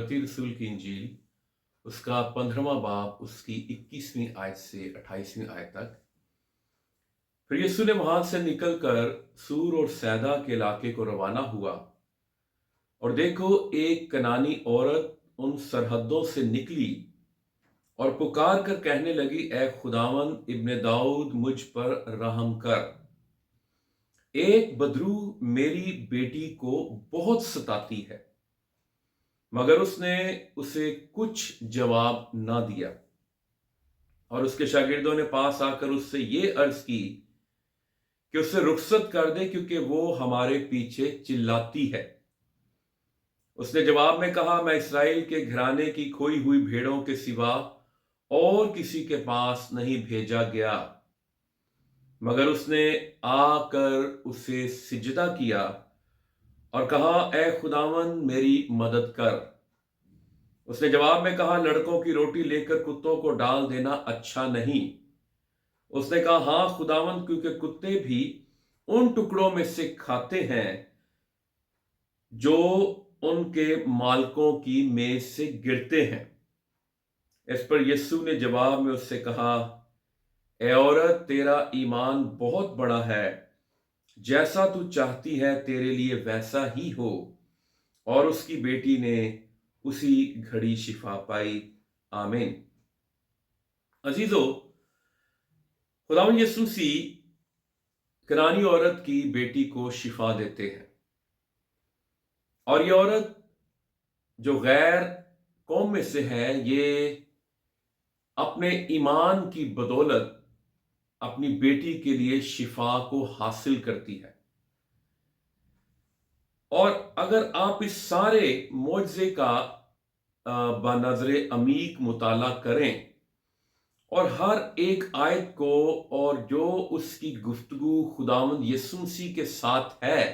मत्ती रसूल की इंजील उसका 15वां बाब उसकी 21वीं आयत से 28वीं आयत तक। फिर यीशु ने वहां से निकलकर सूर और सैदा के इलाके को रवाना हुआ, और देखो एक कनानी औरत उन सरहदों से निकली और पुकार कर कहने लगी, ए खुदावन इब्ने दाऊद मुझ पर रहम कर। एक बदरू मेरी बेटी को बहुत सताती है। मगर उसने उसे कुछ जवाब ना दिया, और उसके शागिर्दों ने पास आकर उससे ये अर्ज की कि उसे रुखसत कर दे, क्योंकि वो हमारे पीछे चिल्लाती है। उसने जवाब में कहा, मैं इस्राएल के घराने की खोई हुई भेड़ों के सिवा और किसी के पास नहीं भेजा गया। मगर उसने आकर उसे सिजदा किया और कहा, ए खुदावन मेरी मदद कर। उसने जवाब में कहा, लड़कों की रोटी लेकर कुत्तों को डाल देना अच्छा नहीं। उसने कहा, हां खुदावन, क्योंकि कुत्ते भी उन टुकड़ों में से खाते हैं जो उनके मालकों की मेज से गिरते हैं। इस पर यीशु ने जवाब में उससे कहा, ए औरत, तेरा ईमान बहुत बड़ा है, जैसा तू चाहती है तेरे लिए वैसा ही हो। और उसकी बेटी ने उसी घड़ी शिफा पाई। आमीन। अजीजों, खुदावंद यीशु मसीह कनानी औरत की बेटी को शिफा देते हैं, और ये औरत जो गैर कौम में से है, ये अपने ईमान की बदौलत अपनी बेटी के लिए शिफा को हासिल करती है। और अगर आप इस सारे मोजज़े का बनज़रे अमीक मुताला करें और हर एक आयत को, और जो उसकी गुफ्तगू खुदावंद यीशु मसीह के साथ है,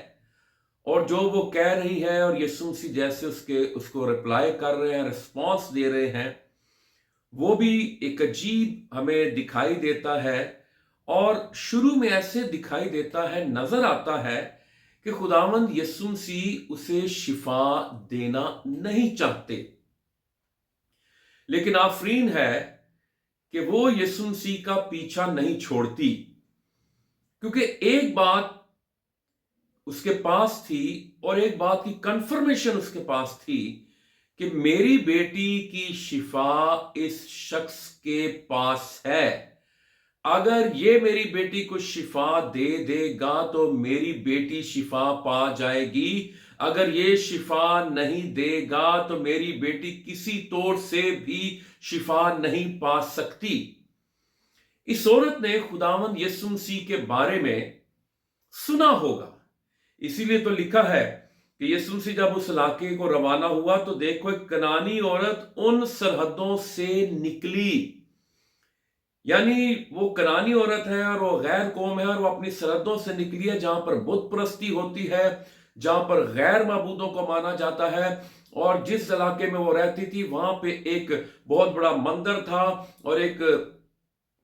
और जो वो कह रही है और यीशु मसीह जैसे उसको रिप्लाई कर रहे हैं, रिस्पॉन्स दे रहे हैं, वो भी एक अजीब हमें दिखाई देता है। और शुरू में ऐसे दिखाई देता है, नजर आता है कि खुदावंद यीशु मसीह उसे शिफा देना नहीं चाहते, लेकिन आफरीन है कि वो यीशु मसीह का पीछा नहीं छोड़ती, क्योंकि एक बात उसके पास थी और एक बात की कंफर्मेशन उसके पास थी कि मेरी बेटी की शिफा इस शख्स के पास है। अगर ये मेरी बेटी को शिफा दे देगा तो मेरी बेटी शिफा पा जाएगी। अगर ये शिफा नहीं देगा तो मेरी बेटी किसी तौर से भी शिफा नहीं पा सकती। इस औरत ने खुदावंद यीशु मसीह के बारे में सुना होगा, इसीलिए तो लिखा है कि यीशु मसीह जब उस इलाके को रवाना हुआ तो देखो एक कनानी औरत उन सरहदों से निकली। यानी वो कनानी औरत है और वो गैर कौम है, और वो अपनी सरहदों से निकली है जहां पर बुत परस्ती होती है, जहां पर गैर माबूदों को माना जाता है। और जिस इलाके में वो रहती थी वहां पे एक बहुत बड़ा मंदिर था, और एक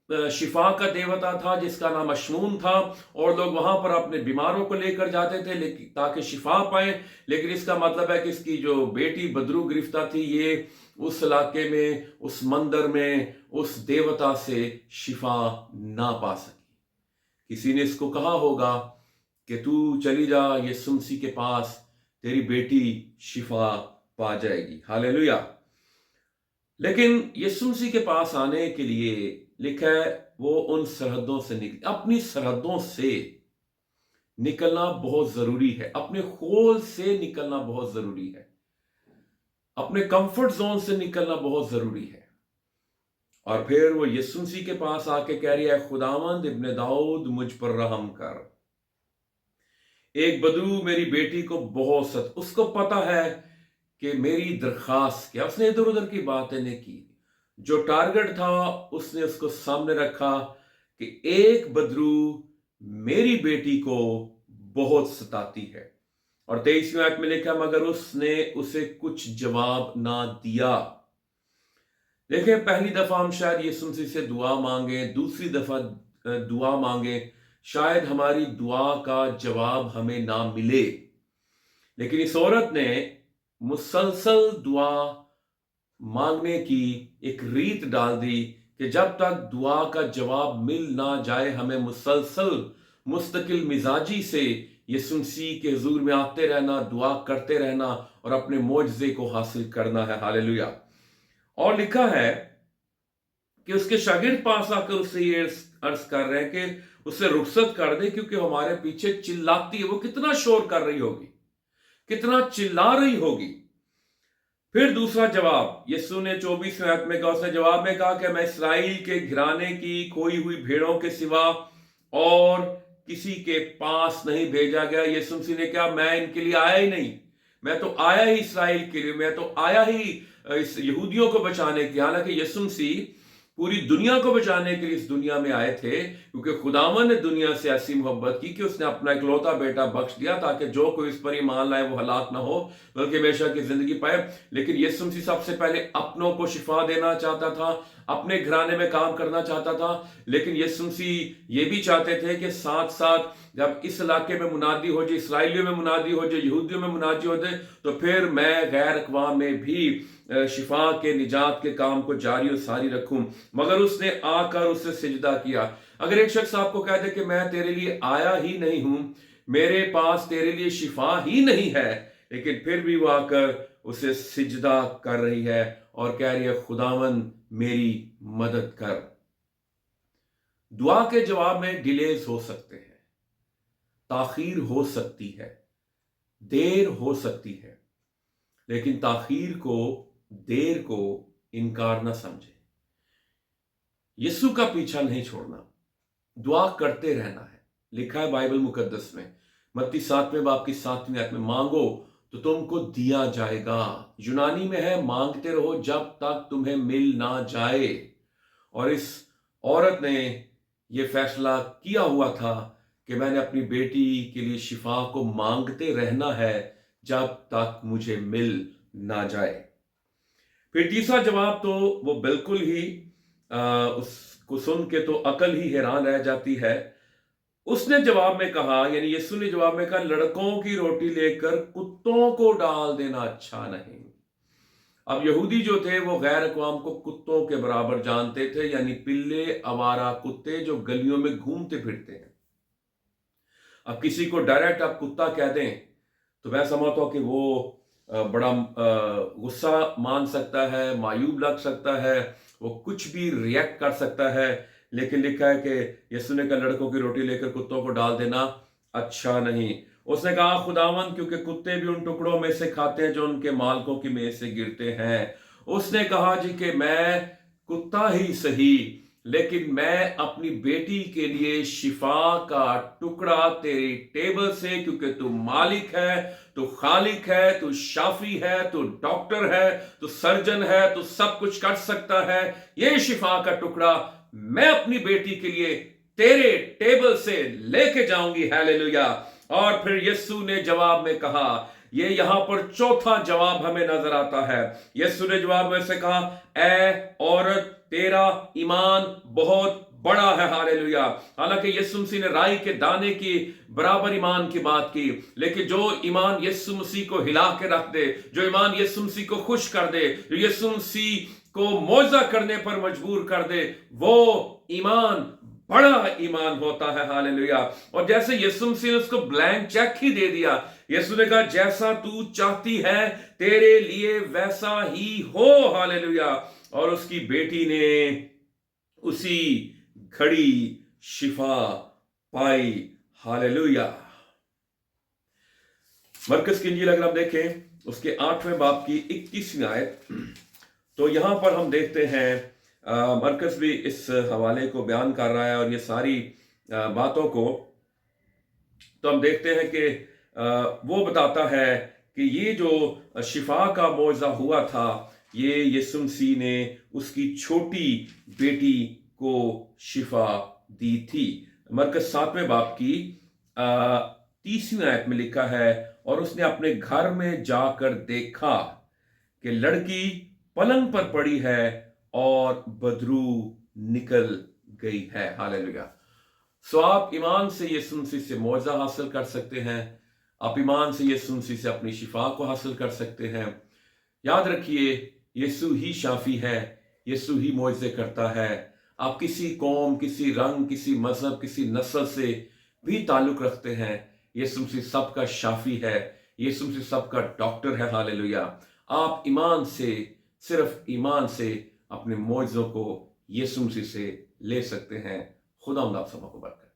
शिफा का देवता था जिसका नाम अशनून था, और लोग वहां पर अपने बीमारों को लेकर जाते थे लेकिन ताकि शिफा पाए। लेकिन इसका मतलब है कि इसकी जो बेटी बदरू गिरफ्ता थी, ये उस इलाके में, उस मंदिर में, उस देवता से शिफा ना पा सकी। किसी ने इसको कहा होगा कि तू चली जा यीशु मसीह के पास, तेरी बेटी शिफा पा जाएगी। हालेलुया। लेकिन यीशु मसीह के पास आने के लिए लिखा है वो उन सरहदों से निकल, अपनी सरहदों से निकलना बहुत जरूरी है, अपने खोल से निकलना बहुत जरूरी है, अपने कंफर्ट जोन से निकलना बहुत जरूरी है। और फिर वो यीशु मसीह के पास आके कह रही है, खुदावंद इब्ने दाऊद मुझ पर रहम कर। एक बदरू मेरी बेटी को बहुत उसको पता है कि मेरी दरखास्त क्या, उसने इधर उधर की बातें नहीं की। जो टारगेट था उसने उसको सामने रखा कि एक बदरू मेरी बेटी को बहुत सताती है। और 23वीं आयत में लिखा, मगर उसने उसे कुछ जवाब ना दिया। देखिए, पहली दफा हम शायद यीशु मसीह से दुआ मांगे, दूसरी दफा दुआ मांगे, शायद हमारी दुआ का जवाब हमें ना मिले। लेकिन इस औरत ने मुसलसल दुआ मांगने की एक रीत डाल दी कि जब तक दुआ का जवाब मिल ना जाए हमें मुसलसल मुस्तकिल मिजाजी से यीशु मसीह के हुजूर में आते रहना, दुआ करते रहना और अपने मोजज़े को हासिल करना है। हालेलुया। और लिखा है कि उसके शागिर्द पास आकर उससे ये अर्ज कर रहे हैं कि उससे रुखसत कर दे, क्योंकि हमारे पीछे चिल्लाती है। वो कितना शोर कर रही होगी, कितना चिल्ला रही होगी। फिर दूसरा जवाब यीशु ने 24वें आयत में कहा, उसने जवाब में कहा कि मैं इस्राएल के घराने की खोई हुई भेड़ों के सिवा और किसी के पास नहीं भेजा गया। यीशु मसीह ने कहा, मैं इनके लिए आया ही नहीं, मैं तो आया ही इस्राएल के लिए, मैं तो आया ही इस यहूदियों को बचाने के। हालांकि यीशु मसीह पूरी दुनिया को बचाने के लिए इस दुनिया में आए थे, क्योंकि खुदावन ने दुनिया से ऐसी मोहब्बत की कि उसने अपना इकलौता बेटा बख्श दिया ताकि जो कोई इस पर ईमान लाए वो हलाक ना हो बल्कि हमेशा की जिंदगी पाए। लेकिन यीशु मसीह सबसे पहले अपनों को शिफा देना चाहता था, अपने घराने में काम करना चाहता था। लेकिन यीशु मसीह ये भी चाहते थे कि साथ साथ जब इस इलाके में मुनादी हो जाए, इसराइलियों में मुनादी हो जाए, यहूदियों में मुनादी हो जाए, तो फिर मैं गैर अक़वाम में भी शिफा के निजात के काम को जारी और सारी रखूं। मगर उसने आकर उससे सिजदा किया। अगर एक शख्स आपको कह दे कि मैं तेरे लिए आया ही नहीं हूं, मेरे पास तेरे लिए शिफा ही नहीं है, लेकिन फिर भी वो आकर उसे सिजदा कर रही है और कह रही है, खुदावन मेरी मदद कर। दुआ के जवाब में डिलेज हो सकते हैं, ताखीर हो सकती है, देर हो सकती है, लेकिन ताखीर को, देर को इनकार ना समझे। यीशु का पीछा नहीं छोड़ना, दुआ करते रहना है। लिखा है बाइबल मुकद्दस में, मत्ती 7वें बाब की 7वीं आयत में, मांगो तो तुमको दिया जाएगा। यूनानी में है, मांगते रहो जब तक तुम्हें मिल ना जाए। और इस औरत ने यह फैसला किया हुआ था कि मैंने अपनी बेटी के लिए शिफा को मांगते रहना है जब तक मुझे मिल ना जाए। फिर तीसरा जवाब तो वो बिल्कुल ही उसको सुन के तो अकल ही हैरान रह जाती है। उसने जवाब में कहा, यानी यीशु ने जवाब में कहा, लड़कों की रोटी लेकर कुत्तों को डाल देना अच्छा नहीं। अब यहूदी जो थे वो गैर अक़वाम को कुत्तों के बराबर जानते थे, यानी पिल्ले, आवारा कुत्ते जो गलियों में घूमते फिरते हैं। अब किसी को डायरेक्ट आप कुत्ता कह दें तो मैं समझता हूं कि वो बड़ा गुस्सा मान सकता है, मायूब लग सकता है, वो कुछ भी रिएक्ट कर सकता है। लेकिन लिखा है कि यीशु ने कहा, लड़कों की रोटी लेकर कुत्तों को डाल देना अच्छा नहीं। उसने कहा, खुदावन क्योंकि कुत्ते भी उन टुकड़ों में से खाते हैं जो उनके मालकों की मेज से गिरते हैं। उसने कहा जी कि मैं कुत्ता ही सही, लेकिन मैं अपनी बेटी के लिए शिफा का टुकड़ा तेरी टेबल से, क्योंकि तू मालिक है, तू खालिक है, तू शाफी है, तू डॉक्टर है, तू सर्जन है, तू सब कुछ कर सकता है, ये शिफा का टुकड़ा मैं अपनी बेटी के लिए तेरे टेबल से लेके जाऊंगी। हालेलुया। और फिर यीशु ने जवाब में कहा, ये यहां पर चौथा जवाब हमें नजर आता है। यीशु ने जवाब में से कहा, ए औरत तेरा ईमान बहुत बड़ा है। हालेलुया। हालांकि यीशु मसीह ने राई के दाने की बराबर ईमान की बात की, लेकिन जो ईमान यीशु मसीह को हिला के रख दे, जो ईमान यीशु मसीह को खुश कर दे, जो यीशु मसीह को मौजा करने पर मजबूर कर दे, वो ईमान बड़ा ईमान होता है। हालेलुया। और जैसे यीशु मसीह ने उसको ब्लैंक चेक ही दे दिया, यीशु ने कहा, जैसा तू चाहती है तेरे लिए वैसा ही हो। हालेलुया। और उसकी बेटी ने उसी घड़ी शिफा पाई। हालेलुया। मरकस की इंजील अगर आप देखें उसके 8वें बाब की 21वीं आयत, तो यहां पर हम देखते हैं मरकस भी इस हवाले को बयान कर रहा है और ये सारी बातों को, तो हम देखते हैं कि वो बताता है कि ये जो शिफा का मौजा हुआ था, ये यीशु मसीह ने उसकी छोटी बेटी को शिफा दी थी। मरकस 7वें बाब की 30वीं आयत में लिखा है, और उसने अपने घर में जाकर देखा कि लड़की पलंग पर पड़ी है और बदरू निकल गई है। हालेलुया। सो आप ईमान से यीशु मसीह से मौजा हासिल कर सकते हैं, आप ईमान से यीशु मसीह से अपनी शिफा को हासिल कर सकते हैं। याद रखिए, यीशु ही शाफी है, यीशु ही मुआवजे करता है। आप किसी कौम, किसी रंग, किसी मजहब, किसी नस्ल से भी ताल्लुक रखते हैं, यीशु मसीह सबका शाफी है, यीशु मसीह सबका डॉक्टर है। हालेलुया। आप ईमान से, सिर्फ ईमान से अपने मुआवजों को यीशु मसीह से ले सकते हैं। खुदा आप सबको बरकत।